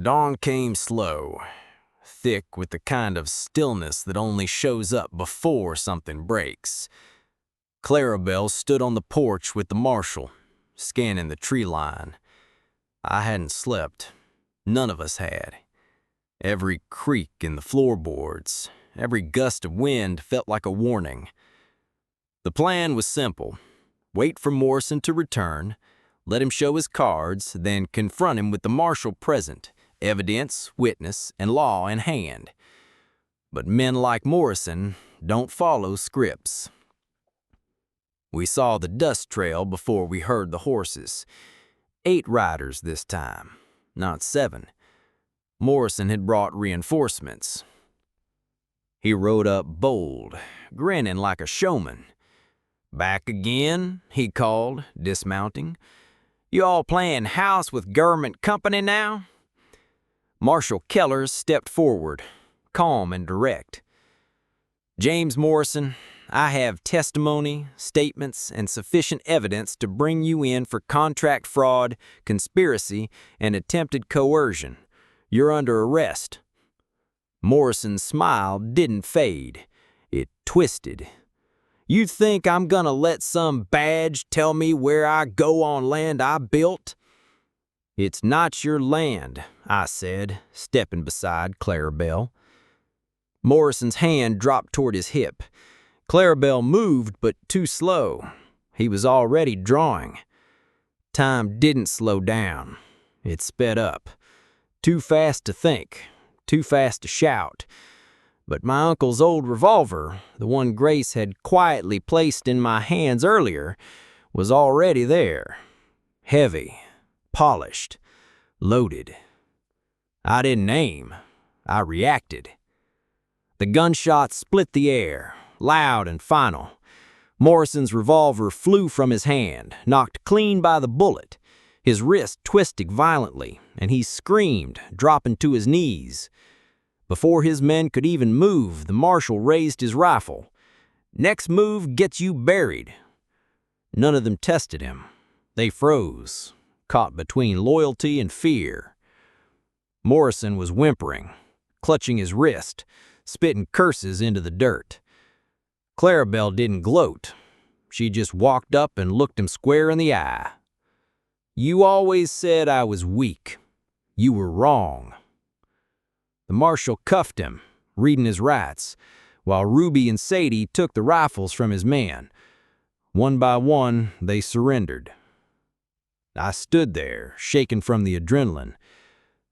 Dawn came slow, thick with the kind of stillness that only shows up before something breaks. Clarabelle stood on the porch with the marshal, scanning the tree line. I hadn't slept. None of us had. Every creak in the floorboards, every gust of wind felt like a warning. The plan was simple. Wait for Morrison to return, let him show his cards, then confront him with the marshal present, evidence, witness, and law in hand. But men like Morrison don't follow scripts. We saw the dust trail before we heard the horses. 8 riders this time, not 7. Morrison had brought reinforcements. He rode up bold, grinning like a showman. "Back again," he called, dismounting. "You all playing house with government company now?" Marshal Kellers stepped forward, calm and direct. "James Morrison, I have testimony, statements, and sufficient evidence to bring you in for contract fraud, conspiracy, and attempted coercion. You're under arrest." Morrison's smile didn't fade. It twisted. "You think I'm gonna let some badge tell me where I go on land I built?" "It's not your land," I said, stepping beside Clarabelle. Morrison's hand dropped toward his hip. Clarabelle moved, but too slow. He was already drawing. Time didn't slow down. It sped up. Too fast to think, too fast to shout. But my uncle's old revolver, the one Grace had quietly placed in my hands earlier, was already there. Heavy, polished, loaded. I didn't aim. I reacted. The gunshot split the air, loud and final. Morrison's revolver flew from his hand, knocked clean by the bullet, his wrist twisting violently, and he screamed, dropping to his knees. Before his men could even move, the marshal raised his rifle. "Next move gets you buried." None of them tested him. They froze, caught between loyalty and fear. Morrison was whimpering, clutching his wrist, spitting curses into the dirt. Clarabelle didn't gloat. She just walked up and looked him square in the eye. "You always said I was weak. You were wrong." The marshal cuffed him, reading his rights, while Ruby and Sadie took the rifles from his men. One by one, they surrendered. I stood there, shaking from the adrenaline.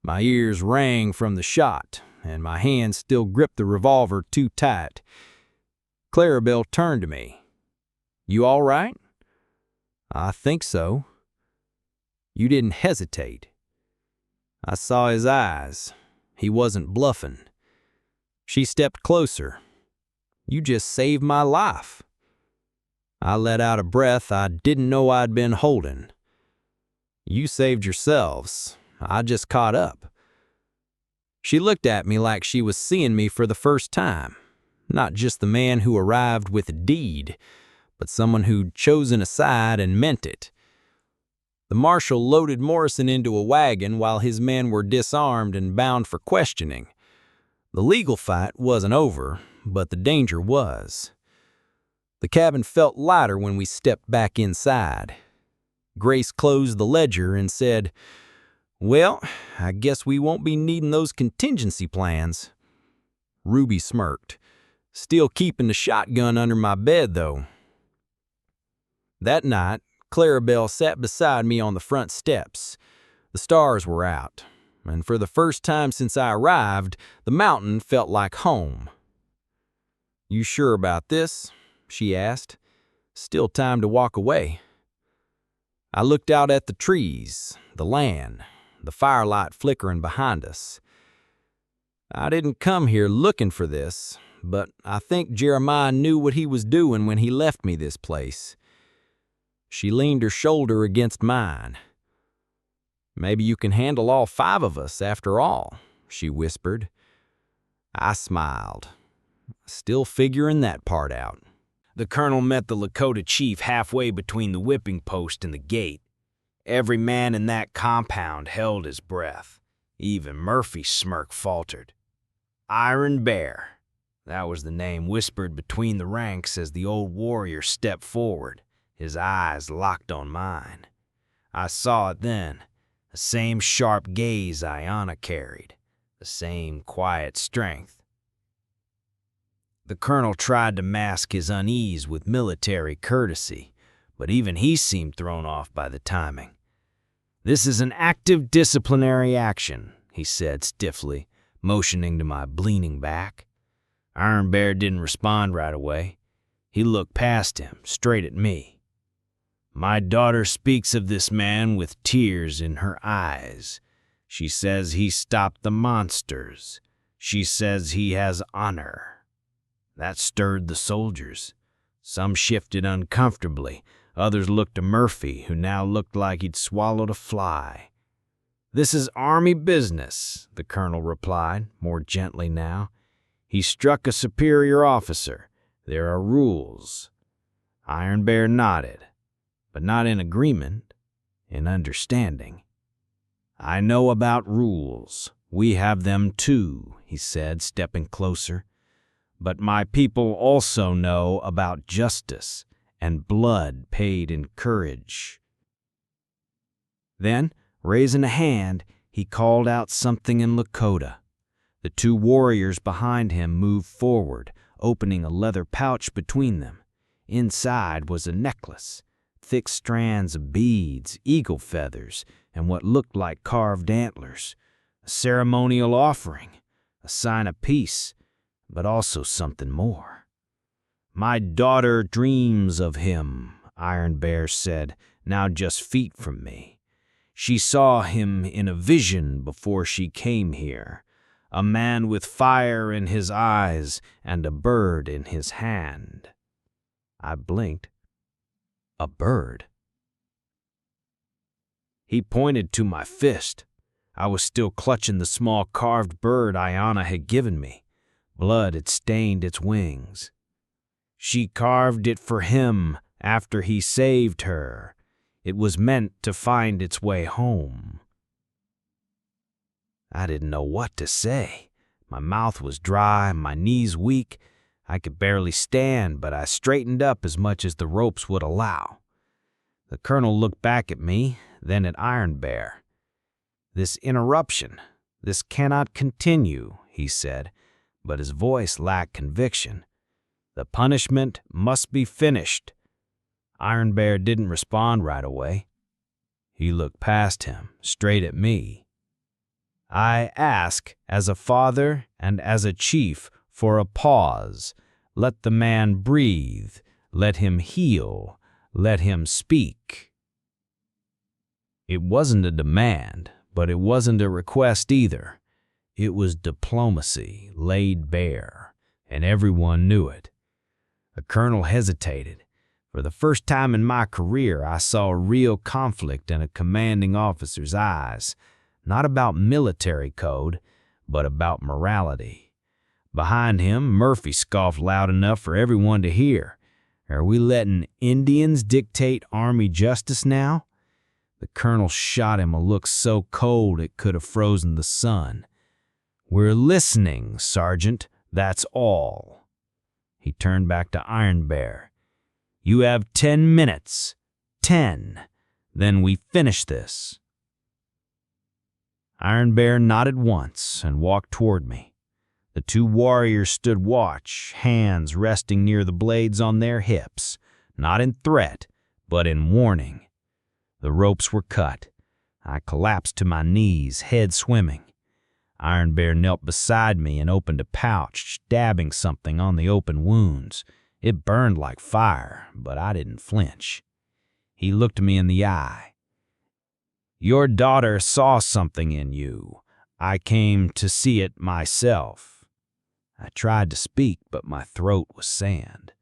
My ears rang from the shot, and my hands still gripped the revolver too tight. Clarabelle turned to me. "You all right?" "I think so." "You didn't hesitate." I saw his eyes. He wasn't bluffing. She stepped closer. "You just saved my life." I let out a breath I didn't know I'd been holding. "You saved yourselves. I just caught up." She looked at me like she was seeing me for the first time. Not just the man who arrived with a deed, but someone who'd chosen a side and meant it. The marshal loaded Morrison into a wagon while his men were disarmed and bound for questioning. The legal fight wasn't over, but the danger was. The cabin felt lighter when we stepped back inside. Grace closed the ledger and said, "Well, I guess we won't be needing those contingency plans." Ruby smirked. "Still keeping the shotgun under my bed, though." That night, Clarabelle sat beside me on the front steps. The stars were out, and for the first time since I arrived, the mountain felt like home. "You sure about this?" she asked. "Still time to walk away." I looked out at the trees, the land, the firelight flickering behind us. "I didn't come here looking for this, but I think Jeremiah knew what he was doing when he left me this place." She leaned her shoulder against mine. "Maybe you can handle all 5 of us after all," she whispered. I smiled, still figuring that part out. The colonel met the Lakota chief halfway between the whipping post and the gate. Every man in that compound held his breath. Even Murphy's smirk faltered. Iron Bear. That was the name whispered between the ranks as the old warrior stepped forward, his eyes locked on mine. I saw it then, the same sharp gaze Ayanna carried, the same quiet strength. The colonel tried to mask his unease with military courtesy, but even he seemed thrown off by the timing. "This is an active disciplinary action," he said stiffly, motioning to my bleeding back. Iron Bear didn't respond right away. He looked past him, straight at me. "My daughter speaks of this man with tears in her eyes. She says he stopped the monsters. She says he has honor." That stirred the soldiers. Some shifted uncomfortably. Others looked to Murphy, who now looked like he'd swallowed a fly. "This is army business," the colonel replied, more gently now. "He struck a superior officer. There are rules." Iron Bear nodded, but not in agreement, in understanding. "I know about rules. We have them too," he said, stepping closer. "But my people also know about justice and blood paid in courage." Then, raising a hand, he called out something in Lakota. The two warriors behind him moved forward, opening a leather pouch between them. Inside was a necklace, thick strands of beads, eagle feathers, and what looked like carved antlers. A ceremonial offering, a sign of peace, but also something more. "My daughter dreams of him," Iron Bear said, now just feet from me. "She saw him in a vision before she came here. A man with fire in his eyes and a bird in his hand." I blinked. A bird? He pointed to my fist. I was still clutching the small carved bird Ayanna had given me. Blood had stained its wings. "She carved it for him after he saved her. It was meant to find its way home." I didn't know what to say. My mouth was dry, my knees weak. I could barely stand, but I straightened up as much as the ropes would allow. The colonel looked back at me, then at Iron Bear. "This interruption, this cannot continue," he said, but his voice lacked conviction. "The punishment must be finished." Iron Bear didn't respond right away. He looked past him, straight at me. "I ask, as a father and as a chief, for a pause. Let the man breathe. Let him heal. Let him speak." It wasn't a demand, but it wasn't a request either. It was diplomacy laid bare, and everyone knew it. The colonel hesitated. For the first time in my career, I saw a real conflict in a commanding officer's eyes, not about military code, but about morality. Behind him, Murphy scoffed loud enough for everyone to hear. "Are we letting Indians dictate army justice now?" The colonel shot him a look so cold it could have frozen the sun. "We're listening, Sergeant, that's all." He turned back to Iron Bear. "You have 10 minutes. 10. Then we finish this." Iron Bear nodded once and walked toward me. The two warriors stood watch, hands resting near the blades on their hips, not in threat, but in warning. The ropes were cut. I collapsed to my knees, head swimming. Iron Bear knelt beside me and opened a pouch, dabbing something on the open wounds. It burned like fire, but I didn't flinch. He looked me in the eye. "Your daughter saw something in you. I came to see it myself." I tried to speak, but my throat was sand.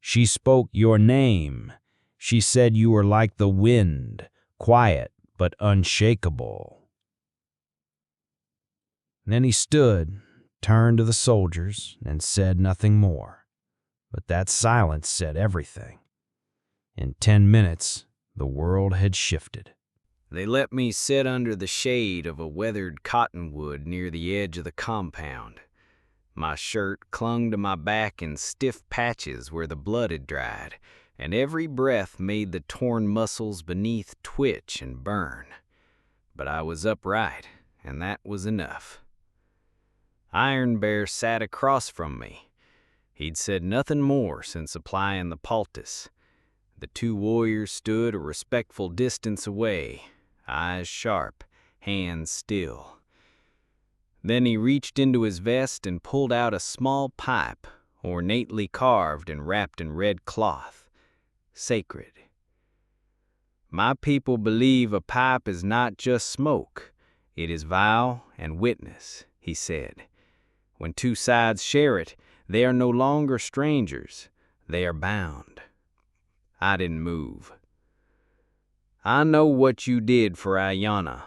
"She spoke your name. She said you were like the wind, quiet but unshakable." Then he stood, turned to the soldiers, and said nothing more. But that silence said everything. In 10 minutes, the world had shifted. They let me sit under the shade of a weathered cottonwood near the edge of the compound. My shirt clung to my back in stiff patches where the blood had dried, and every breath made the torn muscles beneath twitch and burn. But I was upright, and that was enough. Iron Bear sat across from me. He'd said nothing more since applying the poultice. The two warriors stood a respectful distance away, eyes sharp, hands still. Then he reached into his vest and pulled out a small pipe, ornately carved and wrapped in red cloth, sacred. My people believe a pipe is not just smoke, it is vow and witness, he said. When two sides share it, they are no longer strangers, they are bound. I didn't move. I know what you did for Ayanna.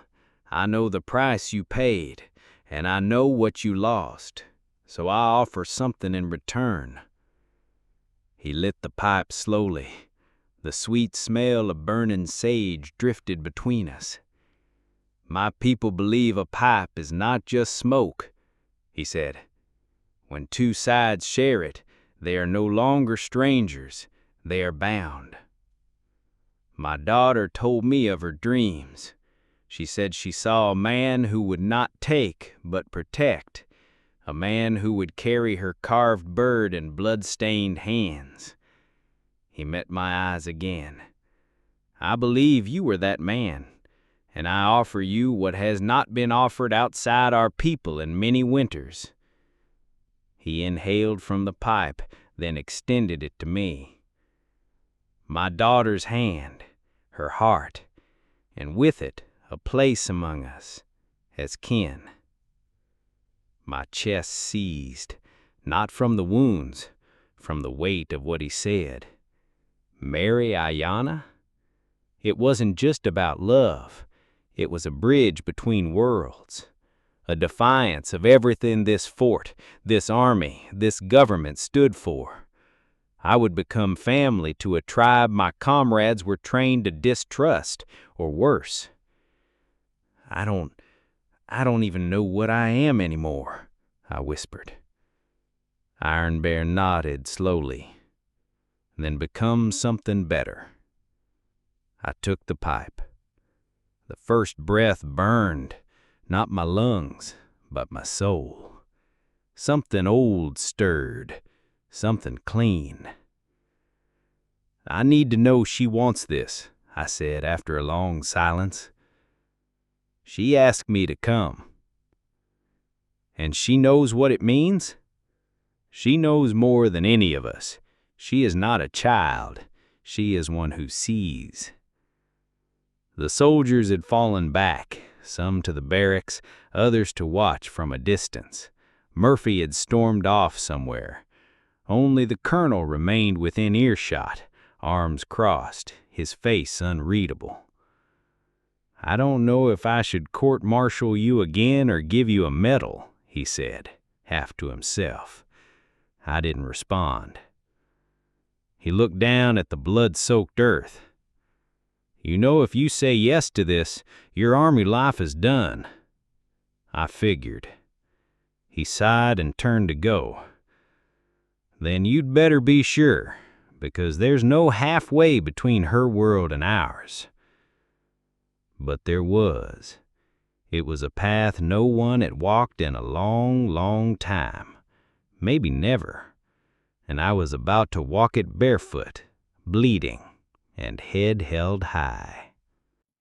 I know the price you paid, and I know what you lost, so I offer something in return. He lit the pipe slowly. The sweet smell of burning sage drifted between us. My people believe a pipe is not just smoke, he said. When two sides share it, they are no longer strangers, they are bound. My daughter told me of her dreams. She said she saw a man who would not take but protect, a man who would carry her carved bird in blood-stained hands. He met my eyes again. I believe you were that man, and I offer you what has not been offered outside our people in many winters. He inhaled from the pipe, then extended it to me. My daughter's hand, her heart, and with it a place among us as kin. My chest seized, not from the wounds, from the weight of what he said. Marry Ayanna? It wasn't just about love. It was a bridge between worlds, a defiance of everything this fort, this army, this government stood for. I would become family to a tribe my comrades were trained to distrust, or worse. I don't even know what I am anymore, I whispered. Iron Bear nodded slowly. Then become something better. I took the pipe. The first breath burned, not my lungs, but my soul. Something old stirred, something clean. I need to know she wants this, I said after a long silence. She asked me to come. And she knows what it means? She knows more than any of us. She is not a child. She is one who sees. The soldiers had fallen back, some to the barracks, others to watch from a distance. Murphy had stormed off somewhere. Only the colonel remained within earshot, arms crossed, his face unreadable. I don't know if I should court-martial you again or give you a medal, he said, half to himself. I didn't respond. He looked down at the blood-soaked earth. You know, if you say yes to this, your army life is done. I figured. He sighed and turned to go. Then you'd better be sure, because there's no halfway between her world and ours. But there was. It was a path no one had walked in a long, long time, maybe never. And I was about to walk it barefoot, bleeding, and head held high.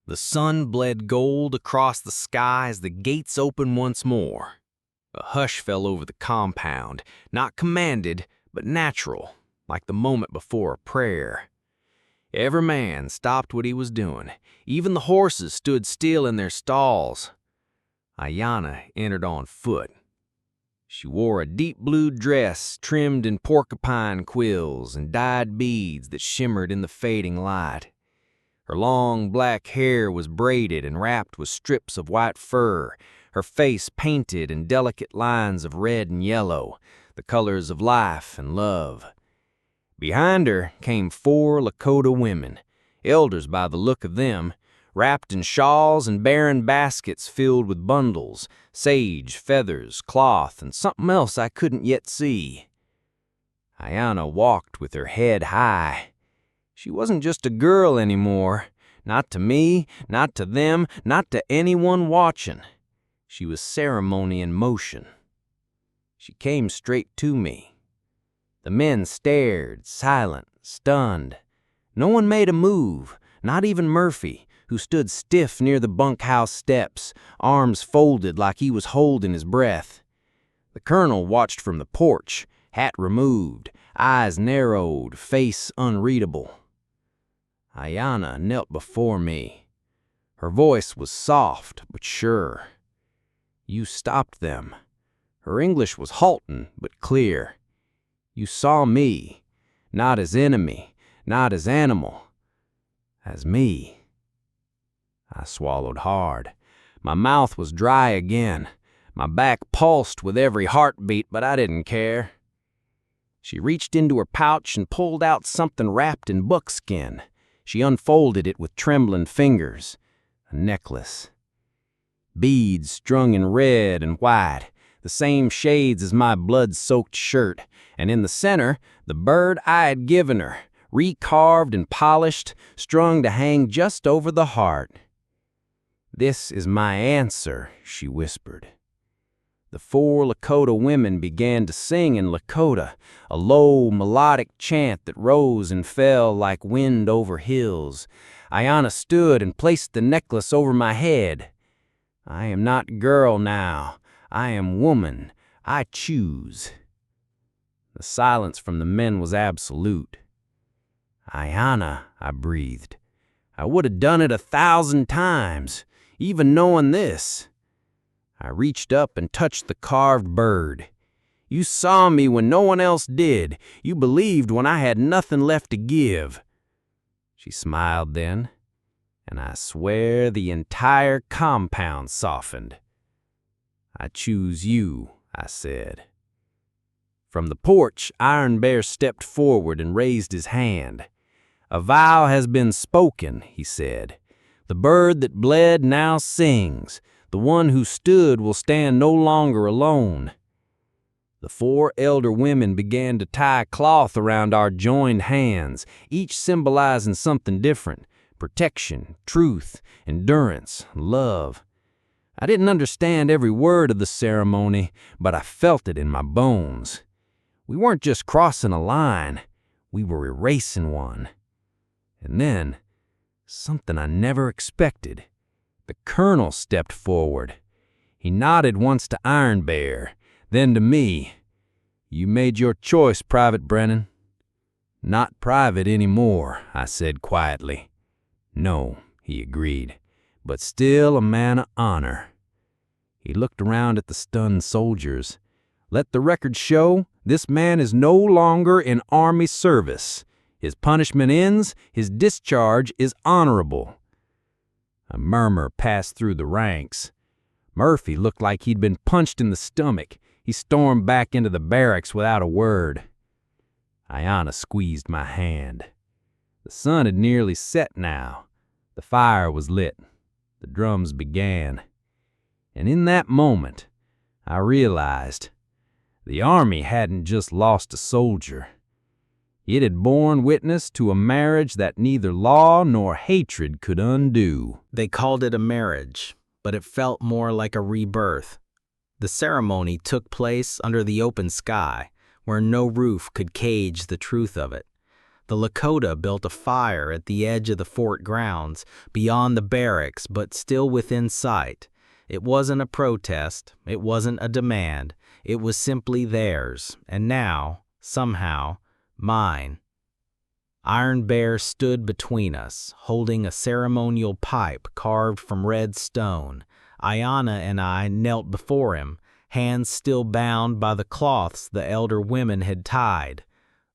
The sun bled gold across the sky as the gates opened once more. A hush fell over the compound, not commanded, but natural, like the moment before a prayer. Every man stopped what he was doing. Even the horses stood still in their stalls. Ayanna entered on foot. She wore a deep blue dress trimmed in porcupine quills and dyed beads that shimmered in the fading light. Her long black hair was braided and wrapped with strips of white fur, her face painted in delicate lines of red and yellow, the colors of life and love. Behind her came 4 Lakota women, elders by the look of them, wrapped in shawls and bearing baskets filled with bundles, sage, feathers, cloth, and something else I couldn't yet see. Ayanna walked with her head high. She wasn't just a girl anymore, not to me, not to them, not to anyone watching. She was ceremony in motion. She came straight to me. The men stared, silent, stunned. No one made a move, not even Murphy, who stood stiff near the bunkhouse steps, arms folded like he was holding his breath. The colonel watched from the porch, hat removed, eyes narrowed, face unreadable. Ayanna knelt before me. Her voice was soft but sure. You stopped them. Her English was halting but clear. You saw me, not as enemy, not as animal, as me. I swallowed hard. My mouth was dry again. My back pulsed with every heartbeat, but I didn't care. She reached into her pouch and pulled out something wrapped in buckskin. She unfolded it with trembling fingers. A necklace. Beads strung in red and white, the same shades as my blood-soaked shirt, and in the center, the bird I had given her, recarved and polished, strung to hang just over the heart. "This is my answer," she whispered. The 4 Lakota women began to sing in Lakota, a low, melodic chant that rose and fell like wind over hills. Ayanna stood and placed the necklace over my head. "I am not girl now. I am woman. I choose." The silence from the men was absolute. "Ayanna," I breathed. "I would have done it 1,000 times, even knowing this." I reached up and touched the carved bird. "You saw me when no one else did. You believed when I had nothing left to give." She smiled then, and I swear the entire compound softened. "I choose you," I said. From the porch, Iron Bear stepped forward and raised his hand. "A vow has been spoken," he said. "The bird that bled now sings. The one who stood will stand no longer alone." The 4 elder women began to tie cloth around our joined hands, each symbolizing something different: protection, truth, endurance, love. I didn't understand every word of the ceremony, but I felt it in my bones. We weren't just crossing a line, we were erasing one. And then, something I never expected. The colonel stepped forward. He nodded once to Iron Bear, then to me. "You made your choice, Private Brennan." "Not private anymore," I said quietly. "No," he agreed, "but still a man of honor." He looked around at the stunned soldiers. "Let the record show this man is no longer in Army service. His punishment ends, his discharge is honorable." A murmur passed through the ranks. Murphy looked like he'd been punched in the stomach. He stormed back into the barracks without a word. Ayanna squeezed my hand. The sun had nearly set now. The fire was lit. The drums began. And in that moment, I realized the Army hadn't just lost a soldier. It had borne witness to a marriage that neither law nor hatred could undo. They called it a marriage, but it felt more like a rebirth. The ceremony took place under the open sky, where no roof could cage the truth of it. The Lakota built a fire at the edge of the fort grounds, beyond the barracks but still within sight. It wasn't a protest, it wasn't a demand, it was simply theirs, and now, somehow, mine. Iron Bear stood between us, holding a ceremonial pipe carved from red stone. Ayanna and I knelt before him, hands still bound by the cloths the elder women had tied.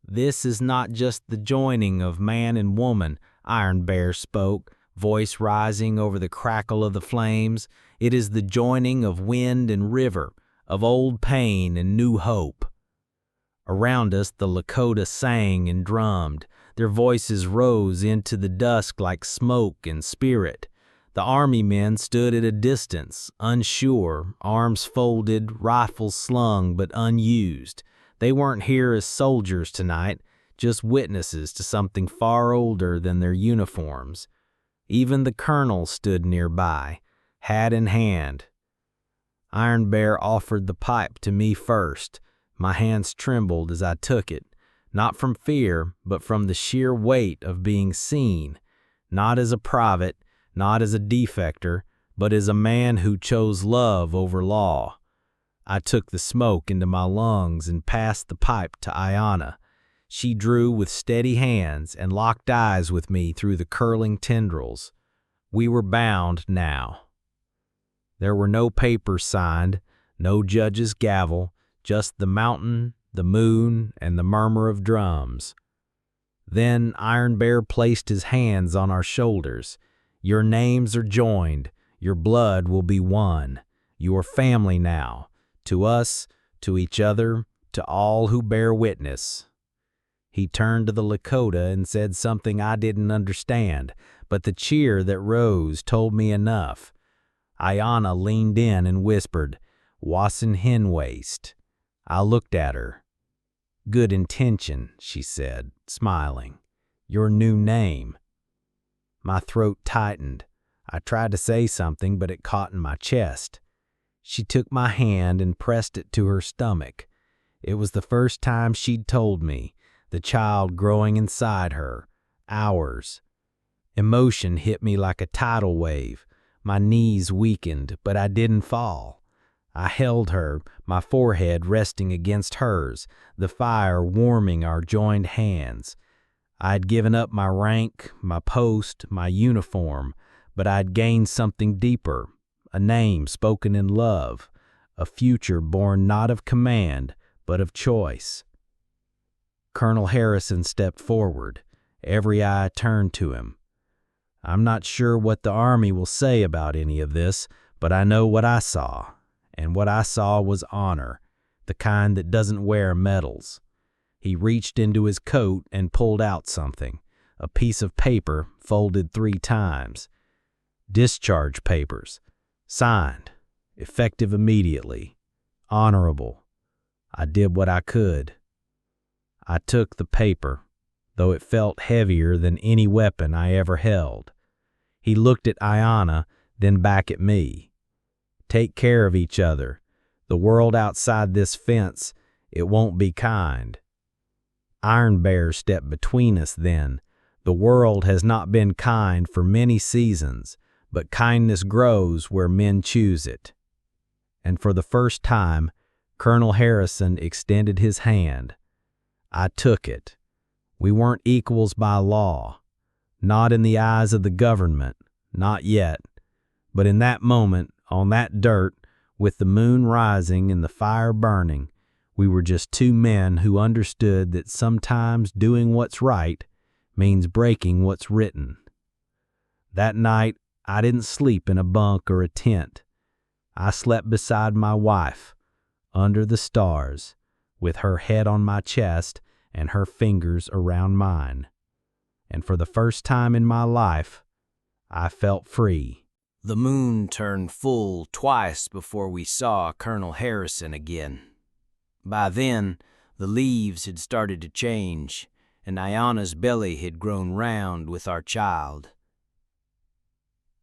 "This is not just the joining of man and woman," Iron Bear spoke, voice rising over the crackle of the flames. "It is the joining of wind and river, of old pain and new hope." Around us, the Lakota sang and drummed. Their voices rose into the dusk like smoke and spirit. The army men stood at a distance, unsure, arms folded, rifles slung but unused. They weren't here as soldiers tonight, just witnesses to something far older than their uniforms. Even the colonel stood nearby, hat in hand. Iron Bear offered the pipe to me first. My hands trembled as I took it, not from fear, but from the sheer weight of being seen, not as a private, not as a defector, but as a man who chose love over law. I took the smoke into my lungs and passed the pipe to Ayanna. She drew with steady hands and locked eyes with me through the curling tendrils. We were bound now. There were no papers signed, no judge's gavel, just the mountain, the moon, and the murmur of drums. Then Iron Bear placed his hands on our shoulders. Your names are joined. Your blood will be one. You are family now. To us, to each other, to all who bear witness. He turned to the Lakota and said something I didn't understand, but the cheer that rose told me enough. Ayanna leaned in and whispered, "Wasson Henwaist." I looked at her. "Good intention," she said, smiling. "Your new name." My throat tightened. I tried to say something, but it caught in my chest. She took my hand and pressed it to her stomach. It was the first time she'd told me, the child growing inside her, ours. Emotion hit me like a tidal wave. My knees weakened, but I didn't fall. I held her, my forehead resting against hers, the fire warming our joined hands. I had given up my rank, my post, my uniform, but I'd gained something deeper, a name spoken in love, a future born not of command, but of choice. Colonel Harrison stepped forward. Every eye turned to him. I'm not sure what the Army will say about any of this, but I know what I saw, and what I saw was honor, the kind that doesn't wear medals. He reached into his coat and pulled out something, a piece of paper folded 3 times. Discharge papers, signed, effective immediately, honorable. I did what I could. I took the paper, though it felt heavier than any weapon I ever held. He looked at Ayanna, then back at me. Take care of each other. The world outside this fence, it won't be kind. Iron Bear stepped between us then. The world has not been kind for many seasons, but kindness grows where men choose it. And for the first time, Colonel Harrison extended his hand. I took it. We weren't equals by law. Not in the eyes of the government, not yet. But in that moment, on that dirt, with the moon rising and the fire burning, we were just 2 men who understood that sometimes doing what's right means breaking what's written. That night, I didn't sleep in a bunk or a tent. I slept beside my wife, under the stars, with her head on my chest and her fingers around mine. And for the first time in my life, I felt free. The moon turned full twice before we saw Colonel Harrison again. By then, the leaves had started to change, and Ayanna's belly had grown round with our child.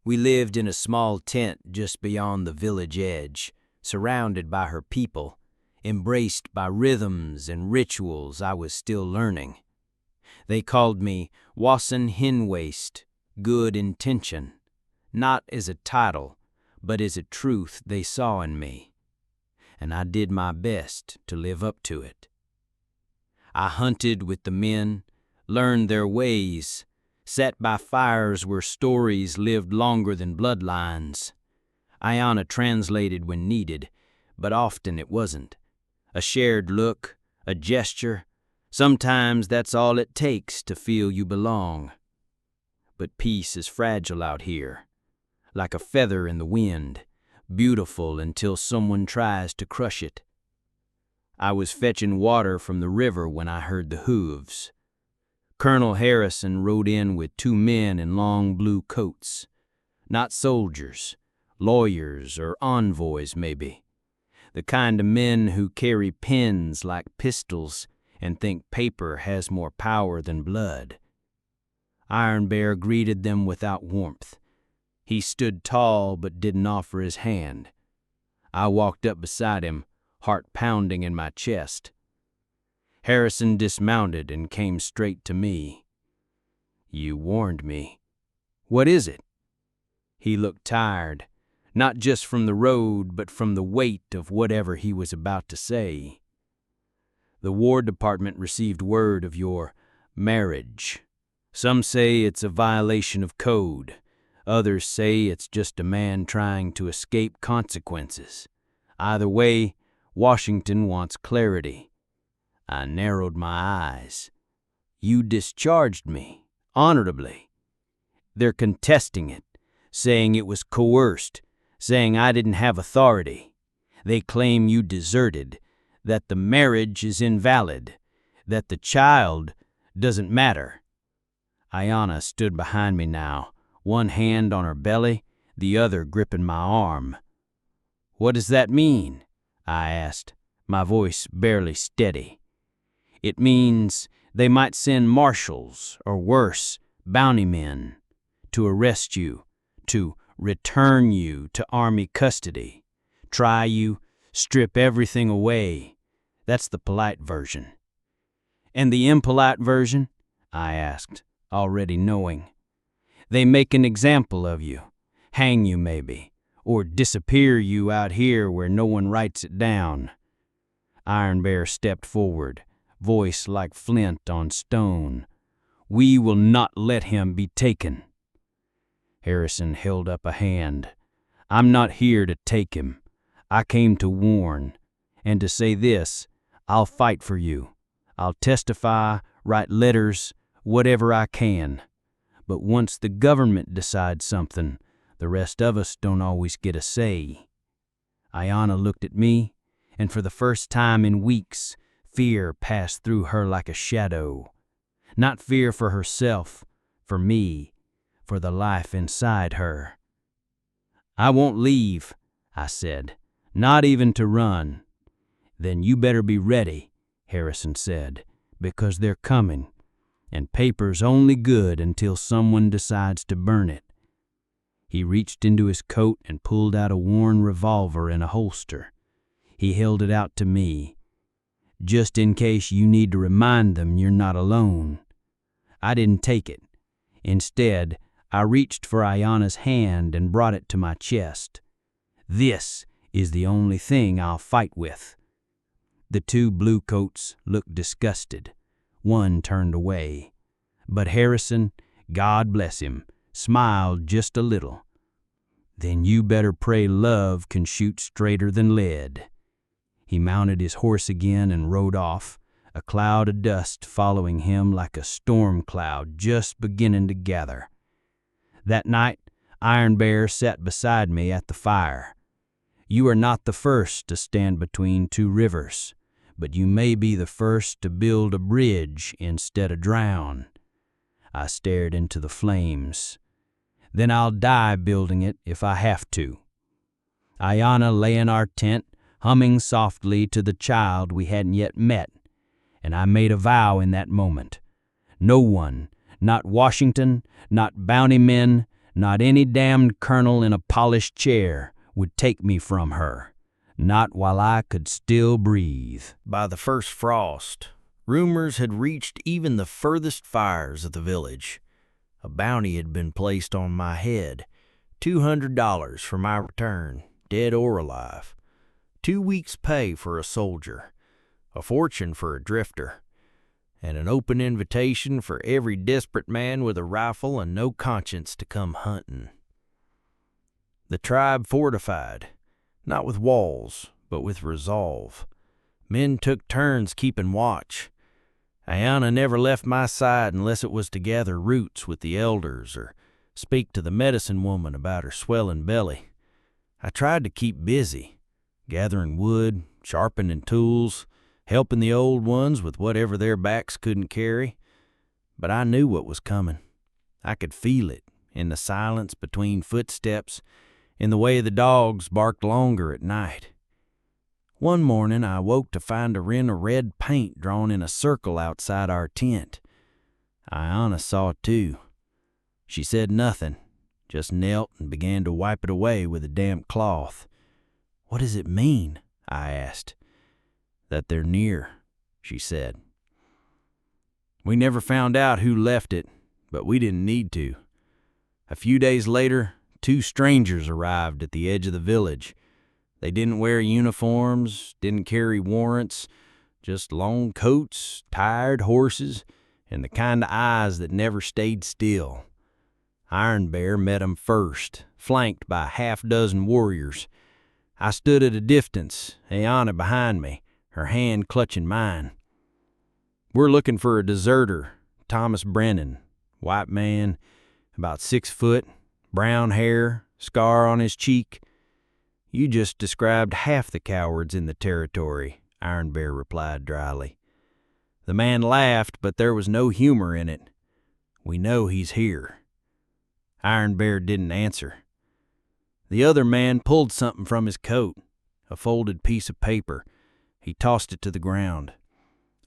We lived in a small tent just beyond the village edge, surrounded by her people, embraced by rhythms and rituals I was still learning. They called me Wasson Henwaist, good intention, not as a title, but as a truth they saw in me, and I did my best to live up to it. I hunted with the men, learned their ways, sat by fires where stories lived longer than bloodlines. Ayanna translated when needed, but often it wasn't. A shared look, a gesture, sometimes that's all it takes to feel you belong. But peace is fragile out here, like a feather in the wind, beautiful until someone tries to crush it. I was fetching water from the river when I heard the hooves. Colonel Harrison rode in with 2 men in long blue coats. not soldiers, lawyers, or envoys maybe. The kind of men who carry pens like pistols and think paper has more power than blood. Iron Bear greeted them without warmth. He stood tall but didn't offer his hand. I walked up beside him, heart pounding in my chest. Harrison dismounted and came straight to me. "You warned me. What is it?" He looked tired, not just from the road, but from the weight of whatever he was about to say. "The War Department received word of your marriage. Some say it's a violation of code. Others say it's just a man trying to escape consequences. Either way, Washington wants clarity." I narrowed my eyes. "You discharged me, honorably. They're contesting it, saying it was coerced, saying I didn't have authority. They claim you deserted, that the marriage is invalid, that the child doesn't matter." Ayanna stood behind me now, one hand on her belly, the other gripping my arm. "What does that mean?" I asked, my voice barely steady. "It means they might send marshals, or worse, bounty men, to arrest you, to return you to Army custody, try you, strip everything away. That's the polite version." "And the impolite version?" I asked, already knowing. "They make an example of you, hang you maybe, or disappear you out here where no one writes it down." Iron Bear stepped forward, voice like flint on stone. "We will not let him be taken." Harrison held up a hand. "I'm not here to take him. I came to warn, and to say this, I'll fight for you. I'll testify, write letters, whatever I can. But once the government decides something, the rest of us don't always get a say." Ayanna looked at me, and for the first time in weeks, fear passed through her like a shadow. Not fear for herself, for me, for the life inside her. "I won't leave," I said, "not even to run." "Then you better be ready," Harrison said, "because they're coming, and paper's only good until someone decides to burn it." He reached into his coat and pulled out a worn revolver in a holster. He held it out to me. "Just in case you need to remind them you're not alone." I didn't take it. Instead, I reached for Ayanna's hand and brought it to my chest. "This is the only thing I'll fight with." The two bluecoats looked disgusted. One turned away. But Harrison, God bless him, smiled just a little. "Then you better pray love can shoot straighter than lead." He mounted his horse again and rode off, a cloud of dust following him like a storm cloud just beginning to gather. That night, Iron Bear sat beside me at the fire. "You are not the first to stand between two rivers, but you may be the first to build a bridge instead of drown." I stared into the flames. "Then I'll die building it if I have to." Ayanna lay in our tent, humming softly to the child we hadn't yet met, and I made a vow in that moment. No one, not Washington, not bounty men, not any damned colonel in a polished chair, would take me from her, not while I could still breathe. By the first frost, rumors had reached even the furthest fires of the village. A bounty had been placed on my head, $200 for my return, dead or alive, 2 weeks' pay for a soldier, a fortune for a drifter, and an open invitation for every desperate man with a rifle and no conscience to come hunting. The tribe fortified, not with walls, but with resolve. Men took turns keeping watch. Ayanna never left my side unless it was to gather roots with the elders or speak to the medicine woman about her swelling belly. I tried to keep busy, gathering wood, sharpening tools, helping the old ones with whatever their backs couldn't carry. But I knew what was coming. I could feel it in the silence between footsteps, in the way the dogs barked longer at night. One morning I woke to find a rin of red paint drawn in a circle outside our tent. Ayanna saw it too. She said nothing, just knelt and began to wipe it away with a damp cloth. "What does it mean?" I asked. "That they're near," she said. We never found out who left it, but we didn't need to. A few days later, 2 strangers arrived at the edge of the village. They didn't wear uniforms, didn't carry warrants, just long coats, tired horses, and the kind of eyes that never stayed still. Iron Bear met 'em first, flanked by a half-dozen warriors. I stood at a distance, Ayanna behind me, her hand clutching mine. "We're looking for a deserter, Thomas Brennan, white man, about 6 foot, brown hair, scar on his cheek." "You just described half the cowards in the territory," Iron Bear replied dryly. The man laughed, but there was no humor in it. "We know he's here." Iron Bear didn't answer. The other man pulled something from his coat, a folded piece of paper. He tossed it to the ground.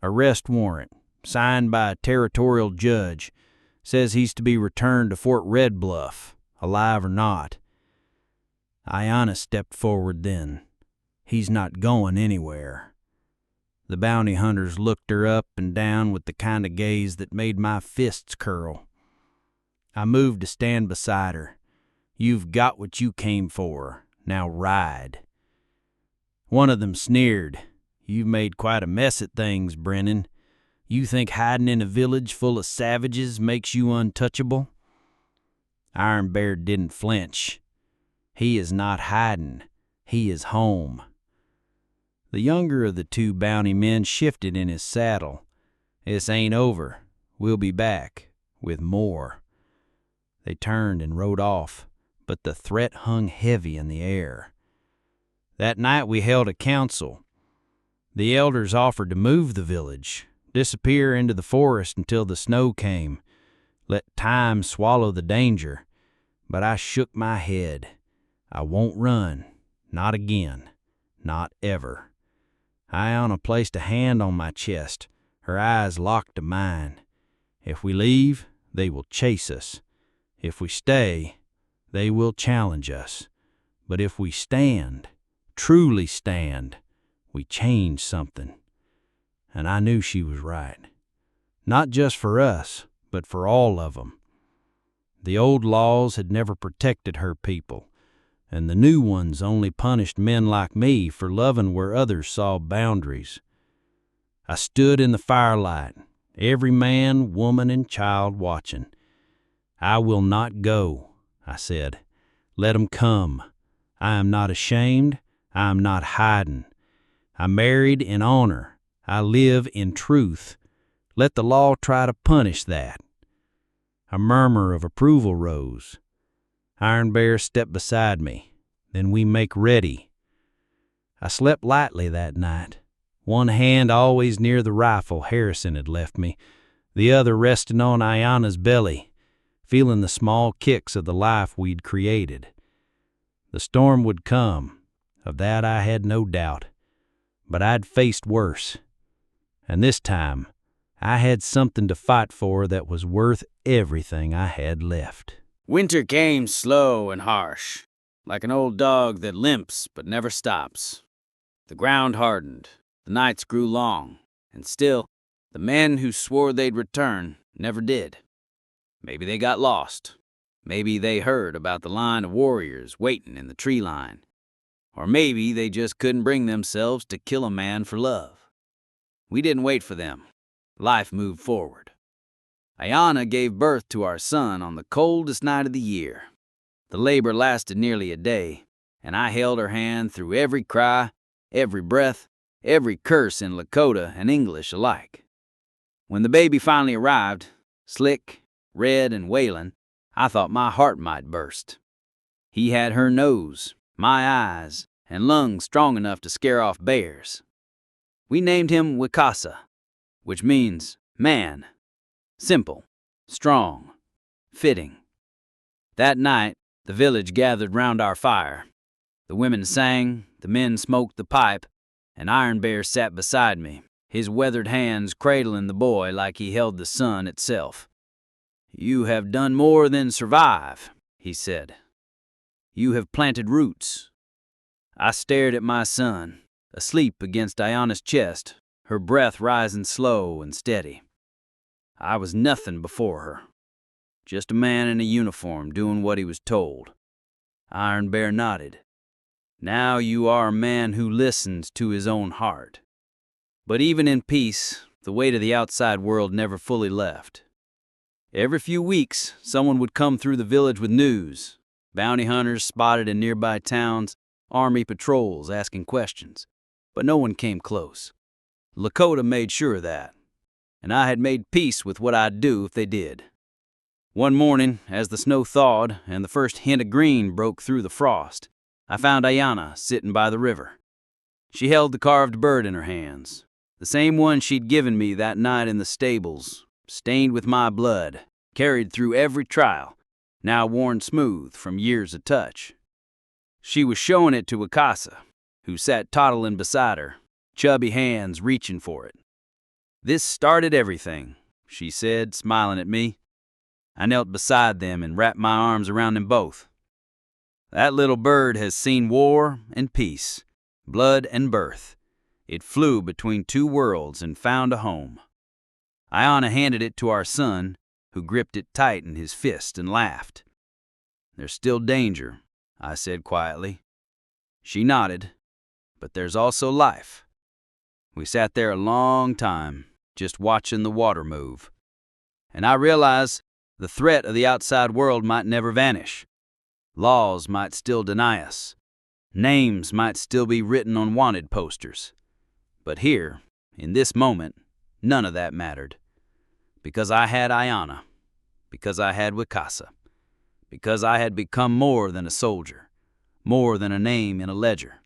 "Arrest warrant, signed by a territorial judge. Says he's to be returned to Fort Red Bluff, alive or not." Ayanna stepped forward then. "He's not going anywhere." The bounty hunters looked her up and down with the kind of gaze that made my fists curl. I moved to stand beside her. "You've got what you came for. Now ride." One of them sneered. "You've made quite a mess at things, Brennan. You think hiding in a village full of savages makes you untouchable?" Iron Bear didn't flinch. "He is not hiding. He is home." The younger of the 2 bounty men shifted in his saddle. "This ain't over. We'll be back with more." They turned and rode off, but the threat hung heavy in the air. That night we held a council. The elders offered to move the village, disappear into the forest until the snow came, let time swallow the danger. But I shook my head. I won't run. Not again. Not ever. Ayanna placed a hand on my chest, her eyes locked to mine. "If we leave, they will chase us. If we stay, they will challenge us. But if we stand, truly stand, we change something." And I knew she was right. Not just for us, but for all of them. The old laws had never protected her people, and the new ones only punished men like me for loving where others saw boundaries. I stood in the firelight, every man, woman, and child watching. "I will not go," I said. "Let 'em come. I am not ashamed. I am not hiding. I married in honor. I live in truth. Let the law try to punish that." A murmur of approval rose. Iron Bear stepped beside me. "Then we make ready." I slept lightly that night, one hand always near the rifle Harrison had left me, the other resting on Ayanna's belly, feeling the small kicks of the life we'd created. The storm would come, of that I had no doubt, but I'd faced worse. And this time, I had something to fight for that was worth everything I had left. Winter came slow and harsh, like an old dog that limps but never stops. The ground hardened, the nights grew long, and still, the men who swore they'd return never did. Maybe they got lost. Maybe they heard about the line of warriors waiting in the tree line. Or maybe they just couldn't bring themselves to kill a man for love. We didn't wait for them. Life moved forward. Ayanna gave birth to our son on the coldest night of the year. The labor lasted nearly a day, and I held her hand through every cry, every breath, every curse in Lakota and English alike. When the baby finally arrived, slick, red, and wailing, I thought my heart might burst. He had her nose, my eyes, and lungs strong enough to scare off bears. We named him Wikasa, which means man. Simple, strong, fitting. That night, the village gathered round our fire. The women sang, the men smoked the pipe, and Iron Bear sat beside me, his weathered hands cradling the boy like he held the sun itself. "You have done more than survive," he said. "You have planted roots." I stared at my son, asleep against Diana's chest, her breath rising slow and steady. I was nothing before her. Just a man in a uniform doing what he was told. Iron Bear nodded. "Now you are a man who listens to his own heart." But even in peace, the weight of the outside world never fully left. Every few weeks, someone would come through the village with news. Bounty hunters spotted in nearby towns, army patrols asking questions. But no one came close. Lakota made sure of that. And I had made peace with what I'd do if they did. One morning, as the snow thawed and the first hint of green broke through the frost, I found Ayana sitting by the river. She held the carved bird in her hands, the same one she'd given me that night in the stables, stained with my blood, carried through every trial, now worn smooth from years of touch. She was showing it to Wakasa, who sat toddling beside her, chubby hands reaching for it. "This started everything," she said, smiling at me. I knelt beside them and wrapped my arms around them both. "That little bird has seen war and peace, blood and birth. It flew between two worlds and found a home." Ayana handed it to our son, who gripped it tight in his fist and laughed. "There's still danger," I said quietly. She nodded. "But there's also life." We sat there a long time, just watching the water move. And I realized the threat of the outside world might never vanish. Laws might still deny us. Names might still be written on wanted posters. But here, in this moment, none of that mattered. Because I had Ayana. Because I had Wakasa. Because I had become more than a soldier. More than a name in a ledger.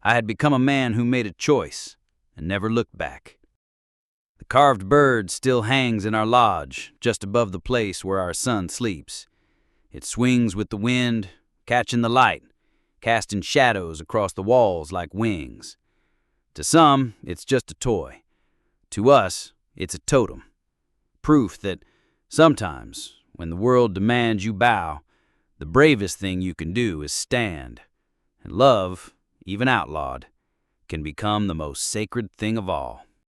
I had become a man who made a choice and never looked back. The carved bird still hangs in our lodge, just above the place where our son sleeps. It swings with the wind, catching the light, casting shadows across the walls like wings. To some, it's just a toy. To us, it's a totem. Proof that sometimes, when the world demands you bow, the bravest thing you can do is stand. And love, even outlawed, can become the most sacred thing of all.